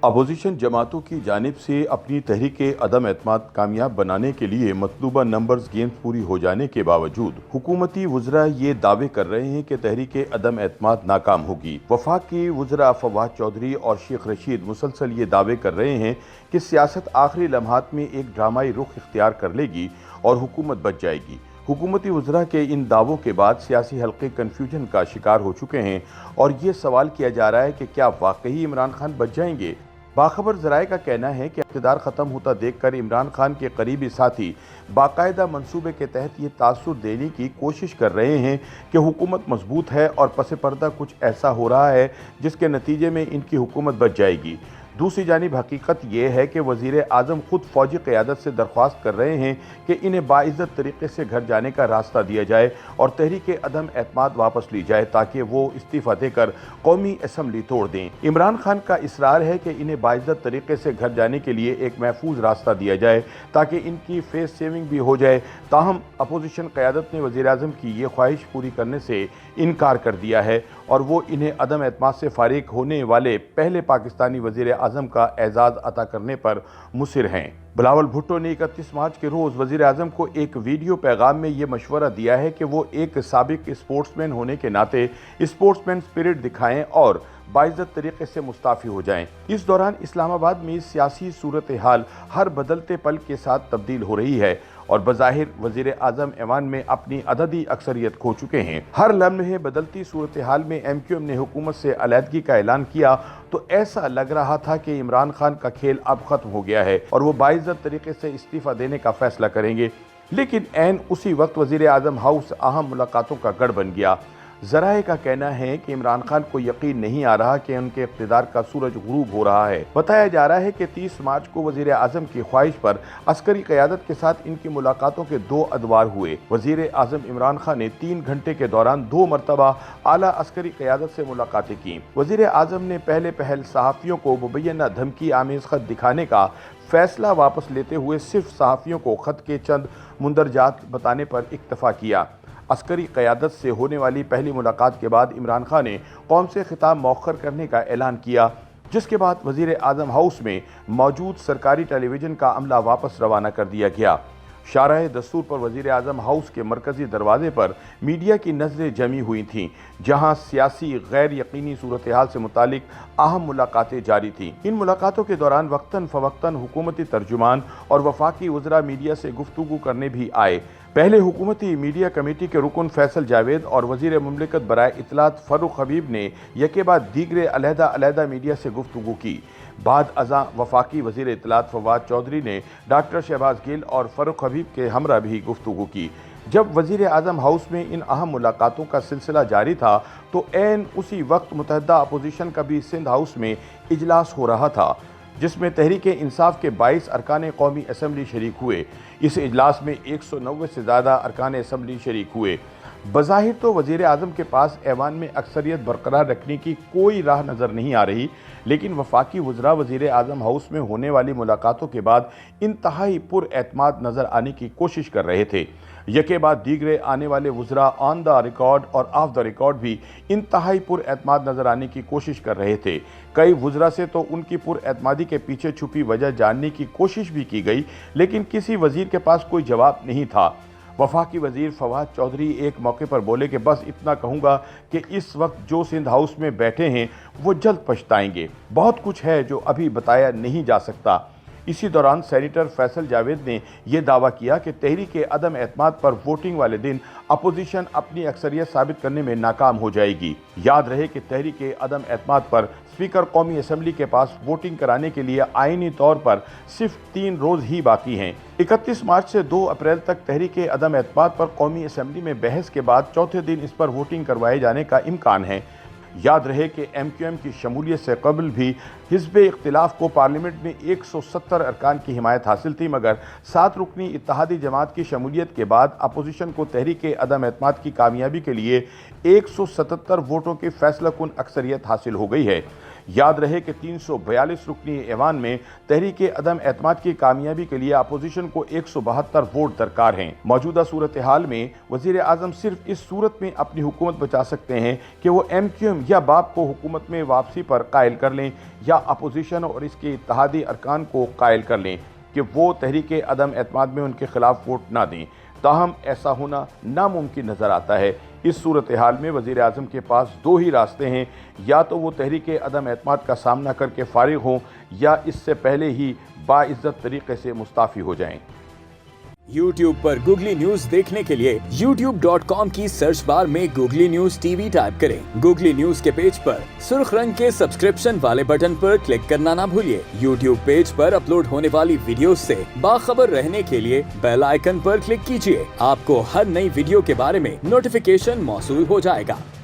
Opposition जमातों की जानिब से अपनी तहरीक अदम एतमाद कामयाब बनाने के लिए मतलूबा नंबर्स गेम्स पूरी हो जाने के बावजूद हुकूमती वज़रा ये दावे कर रहे हैं कि तहरीक अदम एतमाद नाकाम होगी। वफाक की वज़रा फवाद चौधरी और शेख रशीद मुसलसल ये दावे कर रहे हैं कि सियासत आखिरी लम्हात में एक ड्रामाई रुख इख्तियार कर लेगी और हुकूमत बच जाएगी। हुकूमती वज़रा के इन दावों के बाद सियासी हल्के कन्फ्यूजन का शिकार हो चुके हैं और ये सवाल किया जा रहा है कि क्या वाकई इमरान खान बच जाएंगे। बाखबर ज़राए का कहना है कि इक़्तिदार ख़त्म होता देखकर इमरान खान के करीबी साथी बाकायदा मंसूबे के तहत ये तासुर देने की कोशिश कर रहे हैं कि हुकूमत मजबूत है और पस पर्दा कुछ ऐसा हो रहा है जिसके नतीजे में इनकी हुकूमत बच जाएगी। दूसरी जानिब हकीकत यह है कि वज़ीर आज़म खुद फ़ौजी क़यादत से दरख्वास्त कर रहे हैं कि इन्हें बाइज़्ज़त तरीके से घर जाने का रास्ता दिया जाए और तहरीक अदम एतमाद वापस ली जाए ताकि वो इस्तीफ़ा देकर कौमी असम्बली तोड़ दें। इमरान खान का इसरार है कि इन्हें बाइज़्ज़त तरीके से घर जाने के लिए एक महफूज रास्ता दिया जाए ताकि इनकी फेस सेविंग भी हो जाए। ताहम अपोजिशन क़यादत ने वज़ीर आज़म की ये ख्वाहिश पूरी करने से इनकार कर दिया है और वो इन्हें अदम एतमाद से फारिग होने वाले पहले पाकिस्तानी वज़ीर आज़म का एजाज़ अता करने पर मुसिर हैं। बिलावल भुट्टो ने 31 मार्च के रोज़ वज़ीर आज़म को एक वीडियो पैगाम में ये मशवरा दिया है कि वो एक साबिक स्पोर्ट्समैन होने के नाते स्पोर्ट्समैन स्पिरिट दिखाएं और बाइज़्ज़त तरीके से मुस्ताफ़ी हो जाएं। इस दौरान इस्लामाबाद में सियासी सूरत हाल हर बदलते पल के साथ तब्दील हो रही है और बज़ाहिर वज़ीर आज़म ऐवान में अपनी अददी अक्सरियत खो चुके हैं। हर लम्हे बदलती सूरत हाल में MQM ने हुकूमत से अलहदगी का ऐलान किया तो ऐसा लग रहा था कि इमरान खान का खेल अब ख़त्म हो गया है और वो बाइज़्ज़त तरीके से इस्तीफ़ा देने का फ़ैसला करेंगे। लेकिन ऐन उसी वक्त वज़ीर आज़म हाउस अहम मुलाकातों का गढ़ बन गया। ज़राए का कहना है कि इमरान खान को यकीन नहीं आ रहा कि उनके इक़्तिदार का सूरज गुरूब हो रहा है। बताया जा रहा है कि 30 मार्च को वज़ीर आज़म की ख्वाहिश पर अस्करी क़यादत के साथ इनकी मुलाकातों के 2 अदवार हुए। वज़ीर आज़म इमरान खान ने 3 घंटे के दौरान 2 मरतबा आला अस्करी क़यादत से मुलाकातें की। वज़ीर आज़म ने पहल सहाफ़ियों को मुबैना धमकी आमेज़ ख़त दिखाने का फैसला वापस लेते हुए सिर्फ सहाफ़ियों को ख़त के चंद मुंदरजात बताने पर इक्तफ़ा किया। अस्करी क़यादत से होने वाली पहली मुलाकात के बाद इमरान खान ने कौम से खिताब मौखर करने का ऐलान किया, जिसके बाद वज़ीर आज़म हाउस में मौजूद सरकारी टेलीविज़न का अमला वापस रवाना कर दिया गया। शाहराह दस्तूर पर वज़ीर आज़म हाउस के मरकज़ी दरवाज़े पर मीडिया की नज़रें जमी हुई थीं, जहां सियासी गैर यकीनी सूरत हाल से मुतालिक अहम मुलाकातें जारी थीं। इन मुलाकातों के दौरान वक्तन फ़वक्तन हुकूमती तर्जुमान और वफाकी वज़रा मीडिया से गुफ्तगू करने भी आए। पहले हुकूमती मीडिया कमेटी के रुकन फैसल जावेद और वज़ीर मुमलिकत बराए इत्तलात फ़र्रुख हबीब ने यके बाद दीगरे अलहदा मीडिया से गुफ्तगू की। बाद अज़ां वफाकी वज़ीर इत्तलात फवाद चौधरी ने डॉक्टर शहबाज गिल और फ़र्रुख हबीब के हमरा भी गुफ्तगू की। जब वज़ीर आज़म हाउस में इन अहम मुलाकातों का सिलसिला जारी था तो ऐन उसी वक्त मुतहदा अपोजिशन का भी सिंध हाउस में इजलास हो रहा था, जिसमें तहरीक इंसाफ के 22 अरकान कौमी असम्बली शरीक हुए। इस इजलास में 190 से ज़्यादा अरकान असम्बली शरीक हुए। बज़ाहिर तो वज़ीर आज़म के पास ऐवान में अक्सरियत बरकरार रखने की कोई राह नज़र नहीं आ रही, लेकिन वफाकी वज़रा वज़ीर आज़म हाउस में होने वाली मुलाकातों के बाद इंतहाई पुरएतमाद नज़र आने की कोशिश कर रहे थे। यके बाद दीगरे आने वाले वज़रा ऑन द रिकॉर्ड और ऑफ द रिकॉर्ड भी इंतहाई पुरएतमाद नज़र आने की कोशिश कर रहे थे। कई वज़रा से तो उनकी पुरएतमादी के पीछे छुपी वजह जानने की कोशिश भी की गई, लेकिन किसी वज़ीर के पास कोई जवाब नहीं था। वफाकी वज़ीर फवाद चौधरी एक मौके पर बोले कि बस इतना कहूँगा कि इस वक्त जो सिंध हाउस में बैठे हैं वो जल्द पछताएंगे। बहुत कुछ है जो अभी बताया नहीं जा सकता। इसी दौरान सेनेटर फैसल जावेद ने यह दावा किया कि तहरीक अदम एतमाद पर वोटिंग वाले दिन अपोजिशन अपनी अक्सरियत साबित करने में नाकाम हो जाएगी। याद रहे कि तहरीक अदम एतमाद पर स्पीकर कौमी असम्बली के पास वोटिंग कराने के लिए आईनी तौर पर सिर्फ 3 रोज़ ही बाकी हैं। 31 मार्च से 2 अप्रैल तक तहरीक अदम एतमाद पर कौमी असम्बली में बहस के बाद चौथे दिन इस पर वोटिंग करवाए जाने का इम्कान है। याद रहे कि MQM की शमूलियत से कबल भी हिज़्ब इख्तिलाफ को पार्लियामेंट में 170 अरकान की हिमायत हासिल थी, मगर 7 रुकनी इत्तेहादी जमात की शमूलियत के बाद अपोजिशन को तहरीक अदम एतमाद की कामयाबी के लिए 177 वोटों की फैसला कुन अक्सरियत हासिल हो गई है। याद रहे कि 342 रुकनी ऐवान में तहरीक अदम एतमाद की कामयाबी के लिए अपोजिशन को 172 वोट दरकार हैं। मौजूदा सूरत हाल में वजीर आजम सिर्फ इस सूरत में अपनी हुकूमत बचा सकते हैं कि वो MQM या बाप को हुकूमत में वापसी पर कायल कर लें या अपोजिशन और इसके इत्तेहादी अरकान को कायल कर लें कि वो तहरीक अदम एतमाद में उनके खिलाफ वोट ना दें। ताहम ऐसा होना नामुमकिन नज़र आता है। इस सूरत हाल में वज़ीर आज़म के पास दो ही रास्ते हैं, या तो वो तहरीक अदम एतमाद का सामना करके फारिग हों या इससे पहले ही बाइज़्ज़त तरीके से मुस्ताफ़ी हो जाएं। YouTube पर गूगली न्यूज देखने के लिए youtube.com की सर्च बार में गूगली न्यूज TV टाइप करें। गूगली न्यूज के पेज पर सुर्ख रंग के सब्सक्रिप्शन वाले बटन पर क्लिक करना ना भूलिए। YouTube पेज पर अपलोड होने वाली वीडियोस से बाखबर रहने के लिए बेल आइकन पर क्लिक कीजिए। आपको हर नई वीडियो के बारे में नोटिफिकेशन मौसूल हो जाएगा।